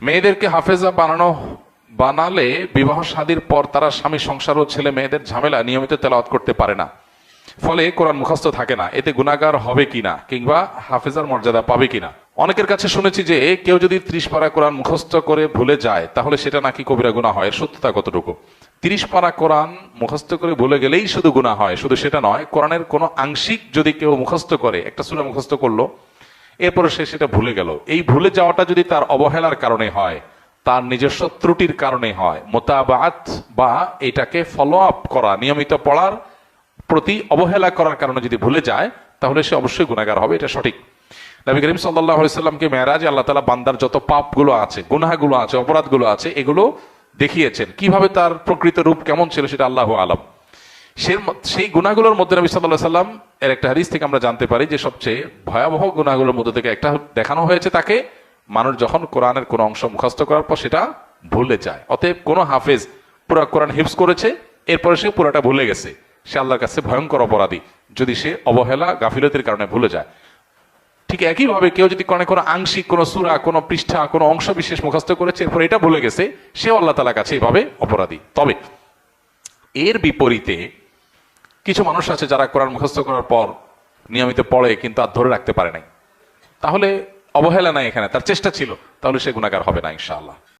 মেয়েদেরকে হাফেজা বানালে বিবাহ শাদীর পর তারা স্বামী সংসার ও ছেলে মেয়েদের ঝামেলা নিয়মিত তেলাওয়াত করতে পারে না, ফলে কোরআন মুখস্থ থাকে না। এতে গুনাহগার হবে কিনা কিংবা হাফেজার মর্যাদা পাবে কিনা? অনেকের কাছে শুনেছি যে কেউ যদি 30 পারা কোরআন মুখস্থ করে ভুলে যায় তাহলে সেটা নাকি কবিরা গুনাহ হয়। এর সত্যতা কতটুকু? 30 পারা কোরআন মুখস্থ করে ভুলে গেলেই শুধু গুনাহ হয়, শুধু সেটা নয়, কোরআনের কোনো আংশিক যদি কেউ মুখস্থ করে, একটা সূরা মুখস্থ করলো, এরপরে সে সেটা ভুলে গেল, এই ভুলে যাওয়াটা যদি তার অবহেলার কারণে হয়, তার নিজস্ব ত্রুটির কারণে হয়, মোতাবাত বা এটাকে ফলো আপ করা, নিয়মিত পড়ার প্রতি অবহেলা করার কারণে যদি ভুলে যায়, তাহলে সে অবশ্যই গুনাহগার হবে, এটা সঠিক। নবী করিম সাল্লাল্লাহু আলাইহি সাল্লামকে মেরাজে আল্লাহ তাআলা বান্দার যত পাপগুলো আছে, গুনাহগুলো আছে, অপরাধগুলো আছে, এগুলো দেখিয়েছেন। কিভাবে তার প্রকৃত রূপ কেমন ছিল সেটা আল্লাহু আলাম। সেই গুনাহগুলোর মধ্যে নবী সাল্লাল্লাহু আলাইহি সাল্লাম এর একটা হাদিস থেকে আমরা জানতে পারি যে সবচেয়ে ভয়াবহ গুনাহগুলোর মধ্যে থেকে একটা দেখানো হয়েছে তাকে, মানুষ যখন কোরআনের কোনো অংশ মুখস্থ করার পর সেটা ভুলে যায়। অতএব কোনো হাফেজ পুরা কোরআন হিফজ করেছে, এরপরে সে পুরাটা ভুলে গেছে, সে আল্লাহর কাছে ভয়ঙ্কর অপরাধী, যদি সে অবহেলা গাফিলতির কারণে ভুলে যায়। ঠিক একইভাবে কেউ যদি কোনো আংশিক কোনো সূরা, কোনো পৃষ্ঠা, কোনো অংশ বিশেষ মুখস্থ করেছে, এরপর এটা ভুলে গেছে, সেও আল্লাহ তাআলার কাছে এভাবে অপরাধী। তবে এর বিপরীতে কিছু মানুষ আছে যারা কোরআন মুখস্থ করার পর নিয়মিত পড়ে কিন্তু আর ধরে রাখতে পারে নাই, তাহলে অবহেলা নাই এখানে, তার চেষ্টা ছিল, তাহলে সে গুনাহগার হবে না ইনশাআল্লাহ।